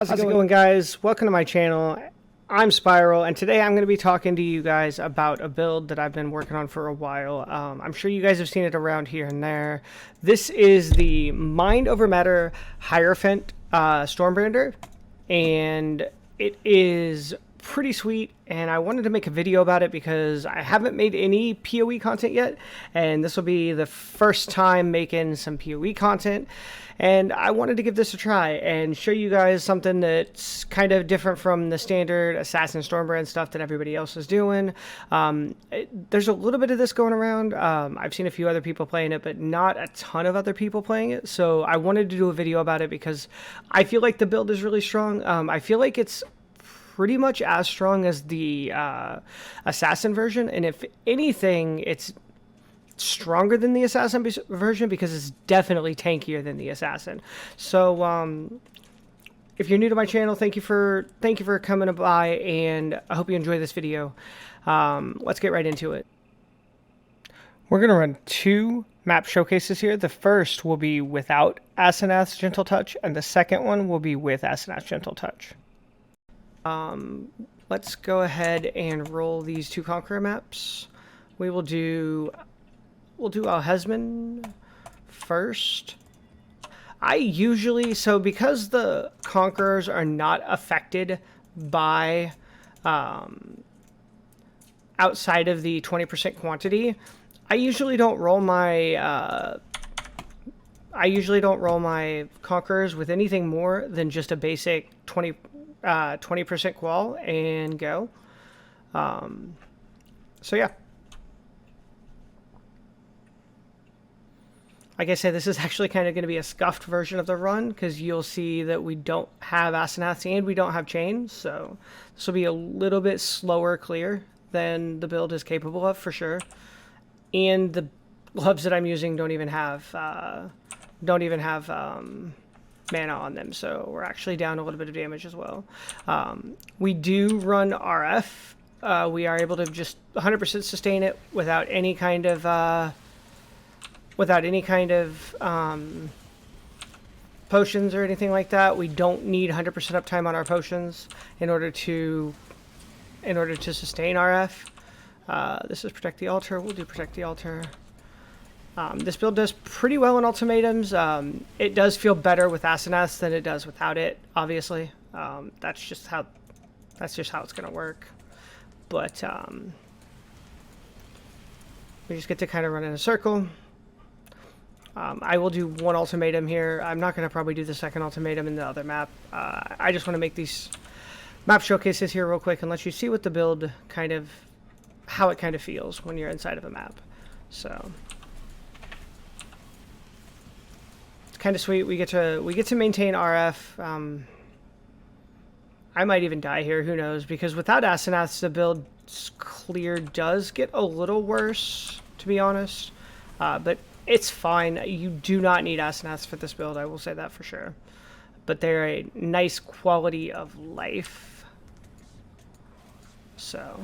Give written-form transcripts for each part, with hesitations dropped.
How's it going, guys? Welcome to my channel. I'm Spiral, and today I'm going to be talking to you guys about a build that I've been working on for a while. I'm sure you guys have seen it around here and there. This is the Mind Over Matter Hierophant Storm Brander, and it is pretty sweet, and I wanted to make a video about it because I haven't made any PoE content yet, and this will be the first time making some PoE content. And I wanted to give this a try and show you guys something that's kind of different from the standard Assassin Stormbrand stuff that everybody else is doing. There's a little bit of this going around. I've seen a few other people playing it, but not a ton of other people playing it. So I wanted to do a video about it because I feel like the build is really strong. I feel like it's pretty much as strong as the Assassin version. And if anything, it's stronger than the Assassin version because it's definitely tankier than the Assassin. So if you're new to my channel, thank you for coming by, and I hope you enjoy this video. Let's get right into it. We're gonna run two map showcases here. The first will be without Asenath's Gentle Touch, and the second one will be with Asenath's Gentle Touch. Let's go ahead and roll these two Conqueror maps. We'll do Alhesman first. So because the Conquerors are not affected by outside of the 20% quantity, I usually don't roll my Conquerors with anything more than just a basic 20% qual and go. So yeah. Like I said, this is actually kind of going to be a scuffed version of the run because you'll see that we don't have Asenaths and we don't have chains. So this will be a little bit slower clear than the build is capable of for sure. And the gloves that I'm using don't even have mana on them, so we're actually down a little bit of damage as well. We do run RF. We are able to just 100% sustain it without any kind of potions or anything like that. We don't need 100% uptime on our potions in order to sustain RF. This is Protect the Altar. We'll do Protect the Altar. This build does pretty well in ultimatums. It does feel better with Asenaths than it does without it, obviously. That's just how it's gonna work. But we just get to kind of run in a circle. I will do one ultimatum here. I'm not going to probably do the second ultimatum in the other map. I just want to make these map showcases here real quick and let you see what the build how it kind of feels when you're inside of a map. So it's kind of sweet. We get to maintain RF. I might even die here. Who knows? Because without Asenaths, the build clear does get a little worse, to be honest. But it's fine. You do not need Asenaths for this build, I will say that for sure. But they're a nice quality of life. So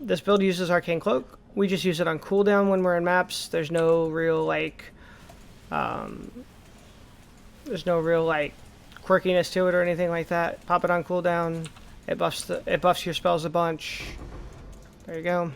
this build uses Arcane Cloak. We just use it on cooldown when we're in maps. There's no real quirkiness to it or anything like that. Pop it on cooldown. It buffs your spells a bunch. There you go.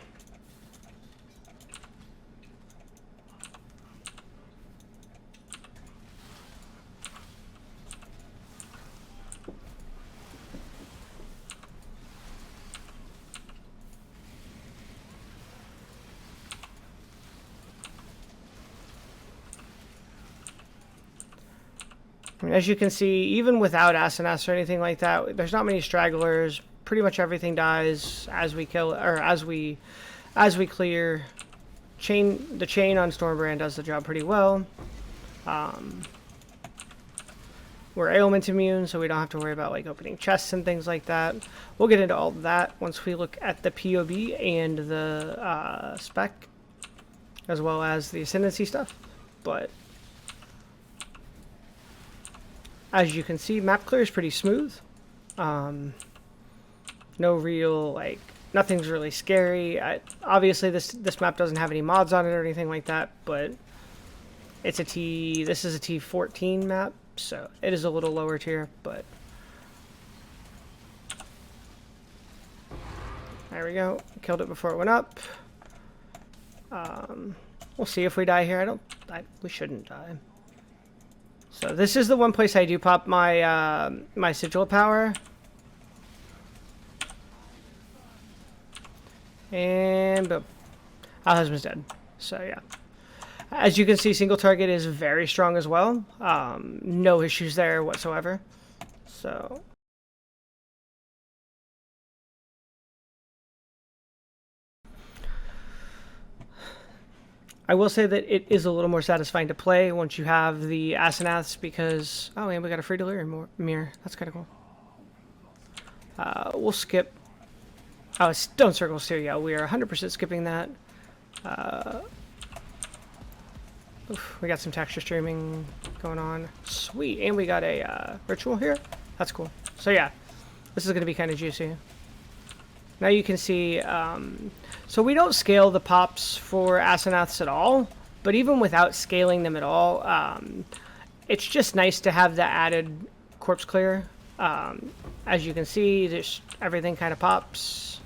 As you can see, even without Asenaths or anything like that, there's not many stragglers. Pretty much everything dies as we kill, or as we clear. The chain on Stormbrand does the job pretty well. We're ailment immune, so we don't have to worry about like opening chests and things like that. We'll get into all of that once we look at the POB and the spec, as well as the ascendancy stuff. But as you can see, map clear is pretty smooth. No real Nothing's really scary. Obviously, this map doesn't have any mods on it or anything like that, but it's a T. This is a T14 map, so it is a little lower tier, but there we go. Killed it before it went up. We'll see if we die here. We shouldn't die. So this is the one place I do pop my my sigil power. And boom. Our husband's dead. So yeah. As you can see, single target is very strong as well. No issues there whatsoever. So I will say that it is a little more satisfying to play once you have the Asenaths because... Oh, and we got a free delirium mirror. That's kind of cool. We'll skip... Oh, it's Stone Circles too. Yeah, we are 100% skipping that. We got some texture streaming going on. Sweet. And we got a ritual here. That's cool. So yeah, this is going to be kind of juicy. Now you can see, so we don't scale the pops for Asenaths at all, but even without scaling them at all, it's just nice to have the added corpse clear. As you can see, just everything kind of pops.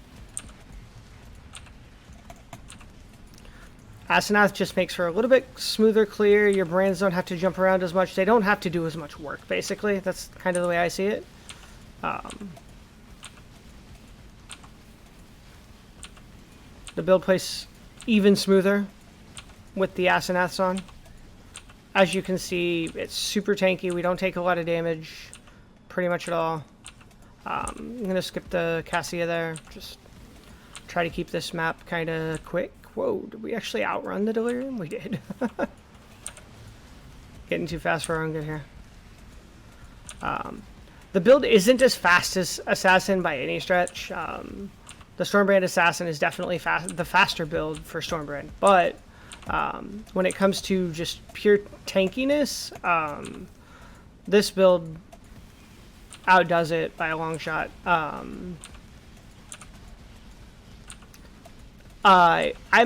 Asenath just makes for a little bit smoother clear. Your brands don't have to jump around as much. They don't have to do as much work, basically. That's kind of the way I see it. The build plays even smoother with the Asenaths on. As you can see, it's super tanky. We don't take a lot of damage, pretty much at all. I'm going to skip the Cassia there. Just try to keep this map kind of quick. Whoa, did we actually outrun the delirium? We did. Getting too fast for our own good here. The build isn't as fast as Assassin by any stretch. The Storm Brand Assassin is definitely the faster build for Storm Brand, but when it comes to just pure tankiness, this build outdoes it by a long shot. I'm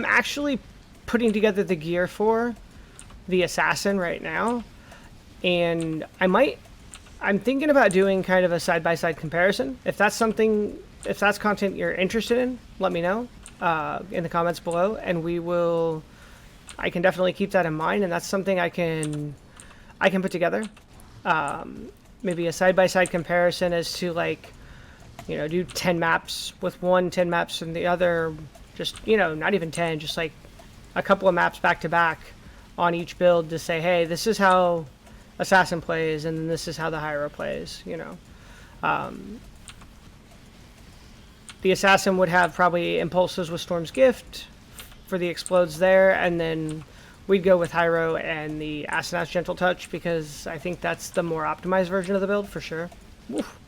actually putting together the gear for the Assassin right now, and I'm thinking about doing kind of a side-by-side comparison. If that's content you're interested in, let me know in the comments below, and I can definitely keep that in mind, and that's something I can put together. Maybe a side-by-side comparison as to, like, do 10 maps with 10 maps from the other. Just, not even 10, just like a couple of maps back to back on each build to say, hey, this is how Assassin plays, and then this is how the Hyro plays, The Assassin would have probably impulses with Storm's Gift for the explodes there, and then we'd go with Hyro and the Asenath's Gentle Touch, because I think that's the more optimized version of the build, for sure. Oof.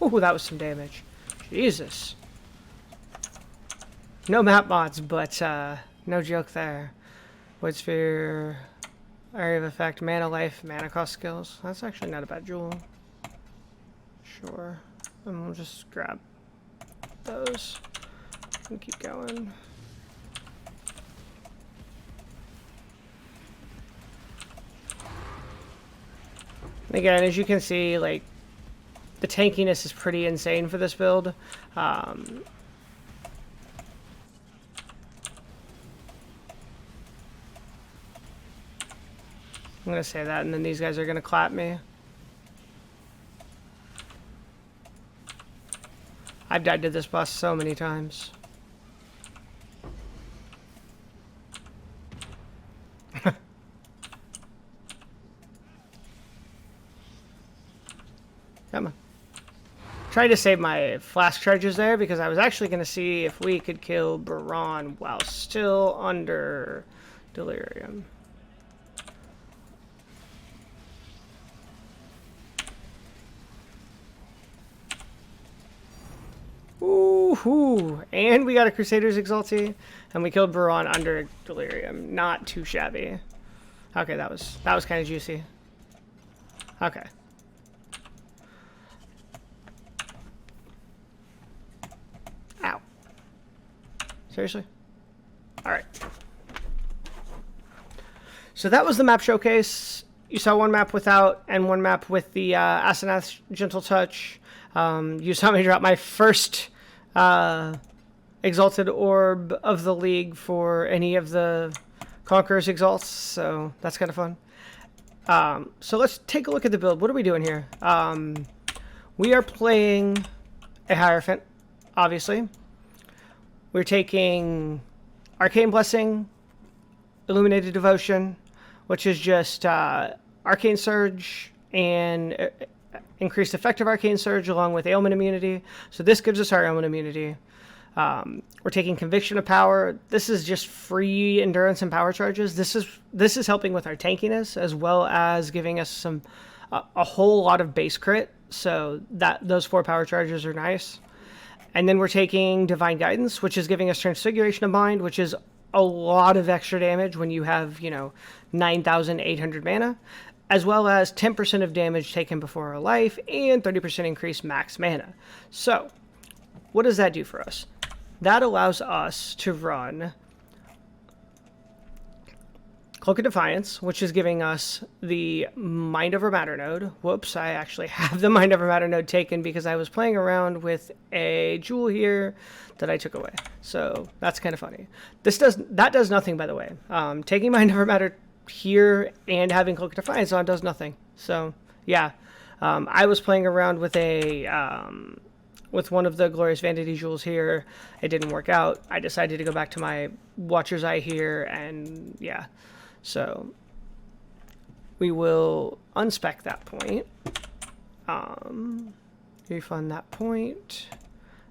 Ooh, that was some damage. Jesus. No map mods, but no joke there. Void Sphere, Area of Effect, Mana Life, Mana Cost Skills. That's actually not a bad jewel. Sure. And we'll just grab those and keep going. And again, as you can see, like, the tankiness is pretty insane for this build. I'm going to say that, and then these guys are going to clap me. I've died to this boss so many times. Come on. Tried to save my flask charges there because I was actually going to see if we could kill Baron while still under delirium. Ooh, and we got a Crusader's Exalty, and we killed Baron under delirium. Not too shabby. Okay, that was kind of juicy. Okay. Ow. Seriously? All right. So that was the map showcase. You saw one map without and one map with the Asenath's Gentle Touch. You saw me drop my first Exalted Orb of the League for any of the Conqueror's Exalts, so that's kind of fun. So let's take a look at the build. What are we doing here? We are playing a Hierophant, obviously. We're taking Arcane Blessing, Illuminated Devotion, which is just Arcane Surge and increased effective Arcane Surge along with Ailment Immunity. So this gives us our Ailment Immunity. We're taking Conviction of Power. This is just free endurance and power charges. This is helping with our tankiness as well as giving us a whole lot of base crit. So those 4 power charges are nice. And then we're taking Divine Guidance, which is giving us Transfiguration of Mind, which is a lot of extra damage when you have, 9,800 mana, as well as 10% of damage taken before our life and 30% increased max mana. So, what does that do for us? That allows us to run Cloak of Defiance, which is giving us the Mind Over Matter node. Whoops, I actually have the Mind Over Matter node taken because I was playing around with a jewel here that I took away. So that's kind of funny. That does nothing, by the way. Taking Mind Over Matter here and having Cloak of Defiance on does nothing. So yeah, I was playing around with with one of the Glorious Vanity jewels here. It didn't work out. I decided to go back to my Watcher's Eye here, and yeah. So we will unspec that point, refund that point,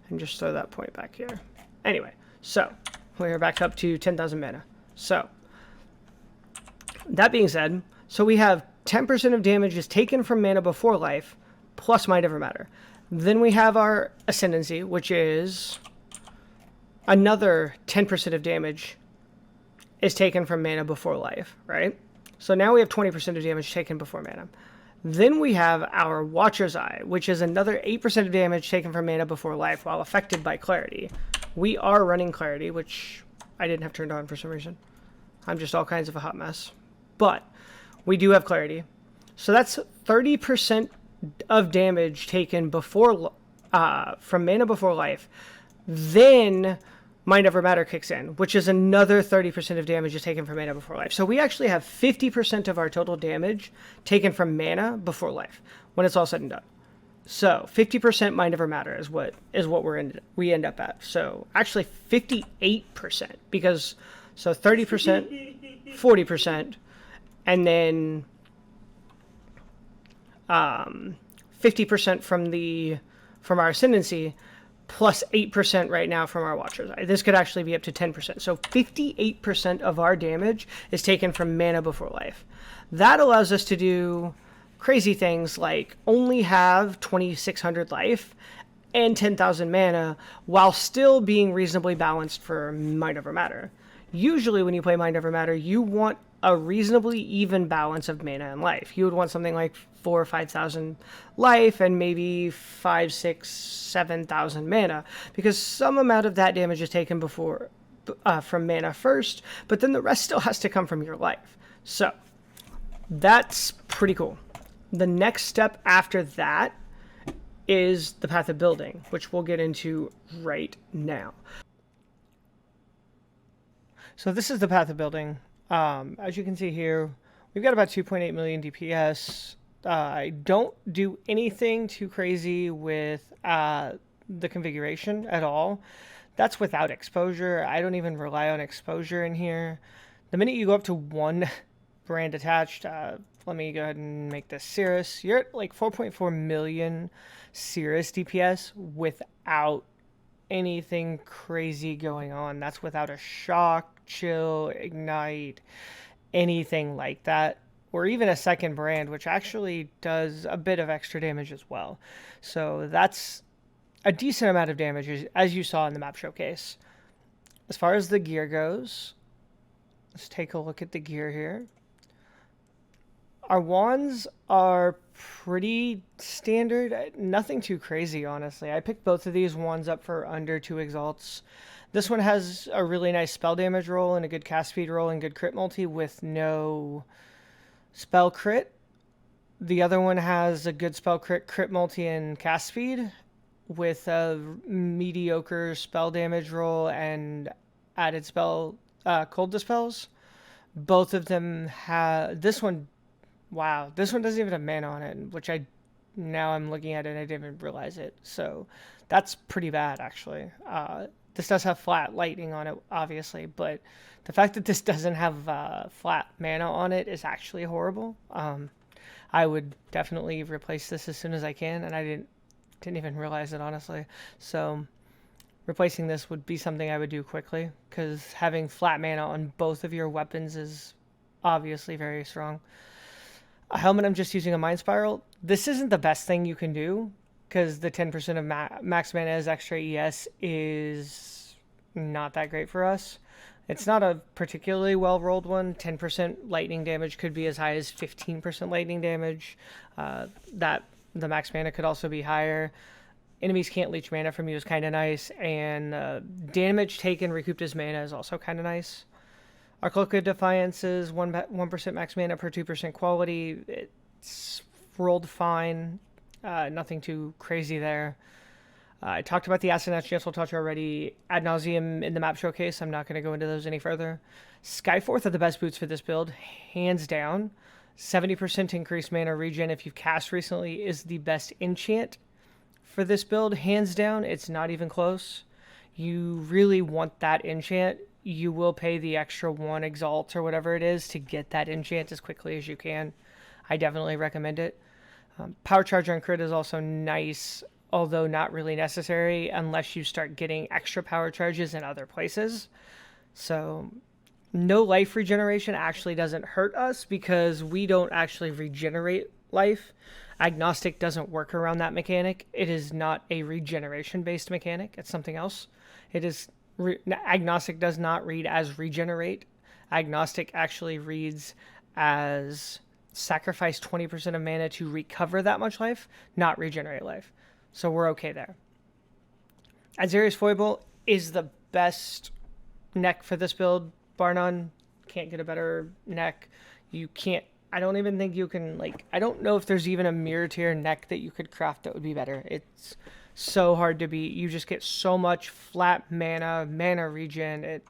and just throw that point back here. Anyway, so we're back up to 10,000 mana. So that being said, so we have 10% of damage is taken from mana before life, plus Mind Over Matter. Then we have our Ascendancy, which is another 10% of damage is taken from mana before life, right? So now we have 20% of damage taken before mana. Then we have our Watcher's Eye, which is another 8% of damage taken from mana before life while affected by Clarity. We are running Clarity, which I didn't have turned on for some reason. I'm just all kinds of a hot mess. But we do have Clarity. So that's 30% of damage taken before from mana before life. Then Mind Over Matter kicks in, which is another 30% of damage is taken from mana before life. So we actually have 50% of our total damage taken from mana before life when it's all said and done. So 50% Mind Over Matter is what we end up at. So actually 58%, because so 30%, 40%, and then 50% from our Ascendancy, plus 8% right now from our Watcher's Eye. This could actually be up to 10%. So 58% of our damage is taken from mana before life. That allows us to do crazy things like only have 2,600 life and 10,000 mana while still being reasonably balanced for Mind Over Matter. Usually when you play Mind Over Matter, you want a reasonably even balance of mana and life. You would want something like 4,000 or 5,000 life and maybe 5,000, 6,000, 7,000 mana, because some amount of that damage is taken before from mana first, but then the rest still has to come from your life. So that's pretty cool. The next step after that is the Path of Building, which we'll get into right now. So this is the Path of Building. As you can see here, we've got about 2.8 million DPS. I don't do anything too crazy with the configuration at all. That's without exposure. I don't even rely on exposure in here. The minute you go up to 1 brand attached, let me go ahead and make this Cirrus. You're at like 4.4 million Cirrus DPS without anything crazy going on. That's without a shock, chill, ignite, anything like that, or even a second brand, which actually does a bit of extra damage as well. So that's a decent amount of damage, as you saw in the map showcase. As far as the gear goes, let's take a look at the gear here. Our wands are pretty standard, nothing too crazy, honestly. I picked both of these wands up for under 2 exalts. This one has a really nice spell damage roll and a good cast speed roll and good crit multi with no spell crit. The other one has a good spell crit multi, and cast speed with a mediocre spell damage roll and added spell cold dispels. Both of them have this one. Wow, this one doesn't even have mana on it, which now I'm looking at it and I didn't even realize it. So that's pretty bad, actually. This does have flat lightning on it, obviously, but the fact that this doesn't have flat mana on it is actually horrible. I would definitely replace this as soon as I can, and I didn't even realize it, honestly. So replacing this would be something I would do quickly, because having flat mana on both of your weapons is obviously very strong. A helmet, I'm just using a Mind Spiral. This isn't the best thing you can do, because the 10% of max mana as extra ES is not that great for us. It's not a particularly well-rolled one. 10% lightning damage could be as high as 15% lightning damage. That the max mana could also be higher. Enemies can't leech mana from you is kind of nice, and damage taken recouped as mana is also kind of nice. Our Cloak of Defiance is 1% max mana per 2% quality. It's rolled fine. Nothing too crazy there. I talked about the Ascent Gentle Touch already ad nauseum in the map showcase. I'm not going to go into those any further. Skyforth are the best boots for this build, hands down. 70% increased mana regen if you've cast recently is the best enchant for this build, hands down. It's not even close. You really want that enchant. You will pay the extra 1 exalt or whatever it is to get that enchant as quickly as you can. I definitely recommend it. Power charge on crit is also nice, although not really necessary unless you start getting extra power charges in other places. So no life regeneration actually doesn't hurt us because we don't actually regenerate life. Agnostic doesn't work around that mechanic. It is not a regeneration based mechanic. It's something else. It is Agnostic does not read as regenerate. Agnostic actually reads as sacrifice 20% of mana to recover that much life, not regenerate life. So we're okay there. Azerius Foible is the best neck for this build, bar none. Can't get a better neck. You can't, I don't even think you can, I don't know if there's even a mirror tier neck that you could craft that would be better. It's so hard to beat. You just get so much flat mana regen.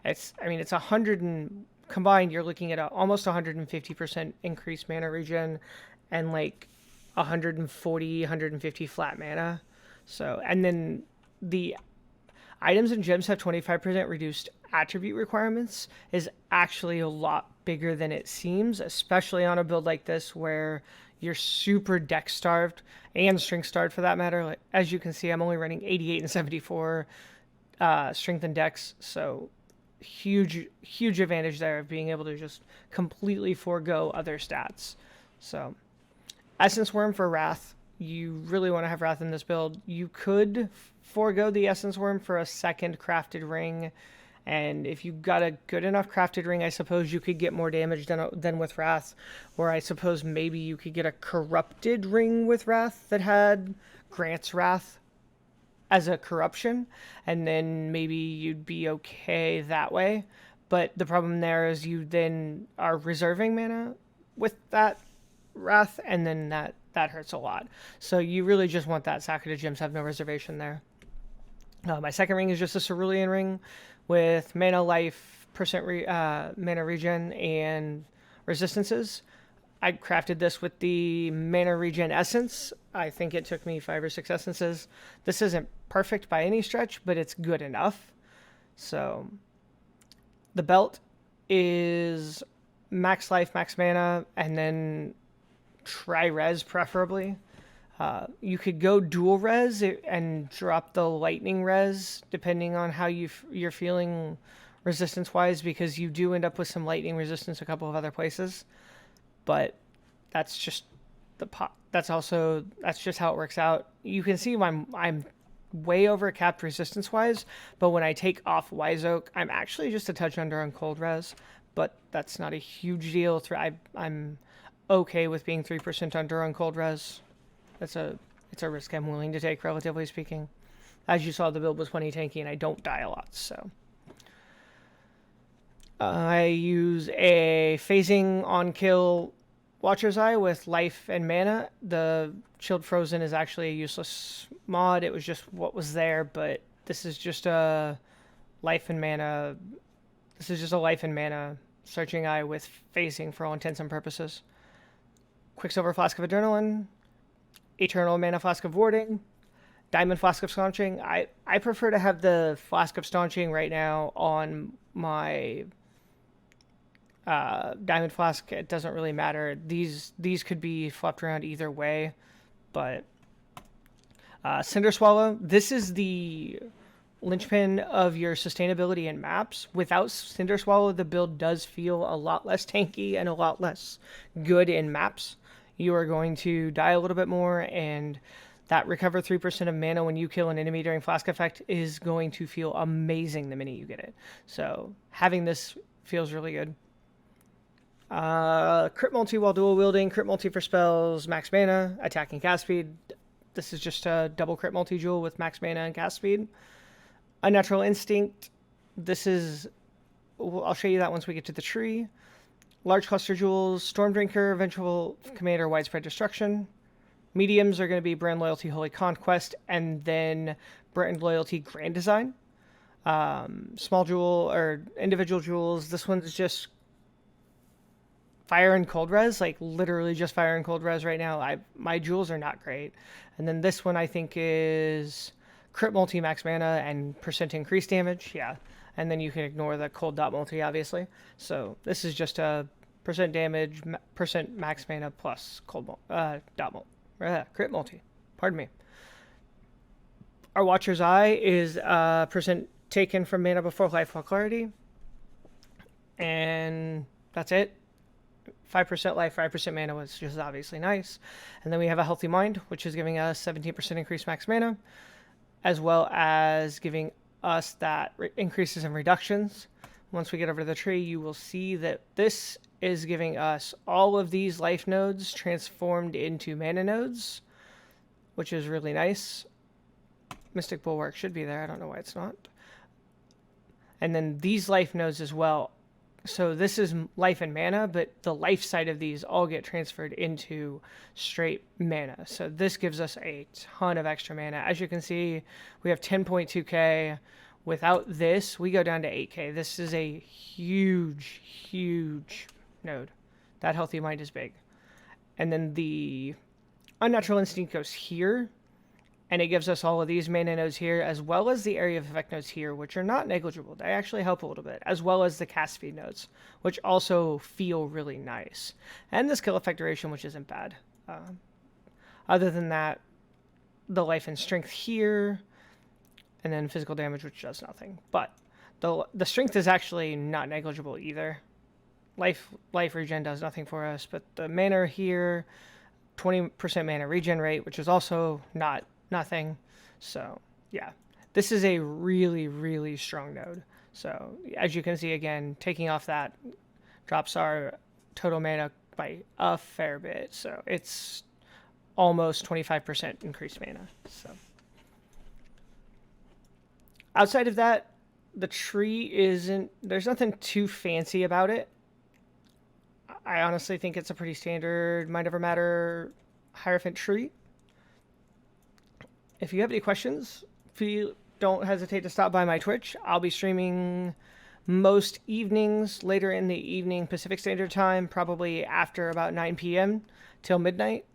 It's 100 and combined, you're looking at almost 150% increased mana regen and 140, 150 flat mana. So, and then the items and gems have 25% reduced attribute requirements is actually a lot bigger than it seems, especially on a build like this where you're super dex starved and strength starved for that matter. As you can see, I'm only running 88 and 74 strength and dex, so huge advantage there of being able to just completely forego other stats. So Essence Worm for Wrath. You really want to have Wrath in this build. You could forego the Essence Worm for a second crafted ring, and if you got a good enough crafted ring, I suppose you could get more damage than with Wrath, or I suppose maybe you could get a corrupted ring with Wrath that grants Wrath as a corruption, and then maybe you'd be okay that way. But the problem there is you then are reserving mana with that Wrath, and then that hurts a lot. So you really just want that Sack of Gems, have no reservation there. My second ring is just a Cerulean ring with mana life, mana regen, and resistances. I crafted this with the mana regen essence. I think it took me 5 or 6 essences. This isn't perfect by any stretch, but it's good enough. So the belt is max life, max mana, and then tri-res preferably. You could go dual res and drop the lightning res depending on how you're feeling resistance wise, because you do end up with some lightning resistance a couple of other places. But that's just that's just how it works out. You can see I'm way over capped resistance wise, but when I take off Wise Oak, I'm actually just a touch under on cold res, but that's not a huge deal. I'm okay with being 3% under on cold res. It's a risk I'm willing to take, relatively speaking. as you saw, the build was plenty tanky, and I don't die a lot, so. I use a phasing on kill Watcher's Eye with life and mana. The Chilled Frozen is actually a useless mod. It was just what was there, but this is just a life and mana. This is just a life and mana Searching Eye with phasing for all intents and purposes. Quicksilver Flask of Adrenaline, Eternal Mana Flask of Warding, Diamond Flask of Staunching. I prefer to have the Flask of Staunching right now on my Diamond Flask. It doesn't really matter. These could be flopped around either way, but Cinder Swallow. This is the linchpin of your sustainability in maps. Without Cinder Swallow, the build does feel a lot less tanky and a lot less good in maps. You are going to die a little bit more, and that recover 3% of mana when you kill an enemy during Flask Effect is going to feel amazing the minute you get it. So having this feels really good. Crit multi while dual wielding, crit multi for spells, max mana, attack and cast speed. This is just a double crit multi jewel with max mana and cast speed. Unnatural Instinct. This is, I'll show you that once we get to the tree. Large Cluster Jewels, Storm Drinker, Vengeful Commander, Widespread Destruction. Mediums are going to be Brand Loyalty, Holy Conquest, and then Brand Loyalty, Grand Design. Small jewel or individual jewels. This one's just fire and cold res, like literally just fire and cold res right now. My jewels are not great. And then this one I think is crit multi, max mana, and percent increase damage. Yeah. And then you can ignore the cold dot multi, obviously. So this is just a percent damage, percent max mana plus cold dot multi, crit multi. Pardon me. Our Watcher's Eye is percent taken from mana before life while clarity. And that's it. 5% life, 5% mana, which is obviously nice. And then we have a Healthy Mind, which is giving us 17% increased max mana, as well as giving us that increases and reductions. Once we get over to the tree, you will see that this is giving us all of these life nodes transformed into mana nodes, which is really nice. Mystic Bulwark should be there. I don't know why it's not. And then these life nodes as well. So this is life and mana, but the life side of these all get transferred into straight mana. So this gives us a ton of extra mana. As you can see, we have 10.2k. Without this, we go down to 8k. This is a huge, huge node. That Healthy Mind is big. And then the Unnatural Instinct goes here, and it gives us all of these mana nodes here, as well as the area of effect nodes here, which are not negligible. They actually help a little bit, as well as the cast speed nodes, which also feel really nice. And the skill effect duration, which isn't bad. Other than that, the life and strength here, and then physical damage, which does nothing. But the strength is actually not negligible either. Life regen does nothing for us, but the mana here, 20% mana regen rate, which is also not nothing. So yeah, this is a really, really strong node. So as you can see, again, taking off that drops our total mana by a fair bit. So it's almost 25% increased mana. So outside of that, the tree there's nothing too fancy about it. I honestly think it's a pretty standard Mind Over Matter Hierophant tree. If you have any questions, don't hesitate to stop by my Twitch. I'll be streaming most evenings, later in the evening Pacific Standard Time, probably after about 9 p.m. till midnight.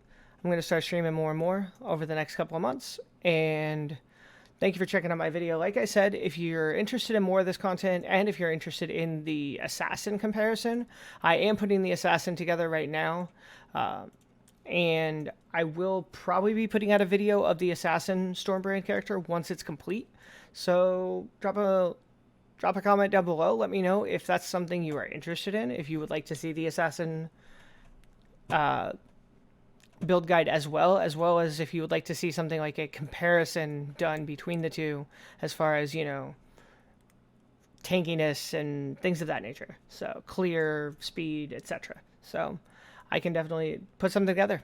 I'm going to start streaming more and more over the next couple of months. And thank you for checking out my video. Like I said, if you're interested in more of this content, and if you're interested in the Assassin comparison, I am putting the Assassin together right now. And I will probably be putting out a video of the Assassin Storm Brand character once it's complete. So drop a comment down below. Let me know if that's something you are interested in. If you would like to see the Assassin build guide as well as if you would like to see something like a comparison done between the two as far as, you know, tankiness and things of that nature. So clear, speed, etc. So I can definitely put something together.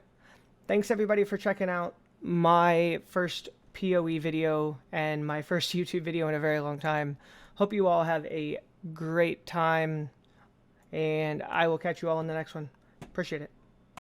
Thanks everybody for checking out my first PoE video and my first YouTube video in a very long time. Hope you all have a great time, and I will catch you all in the next one. Appreciate it.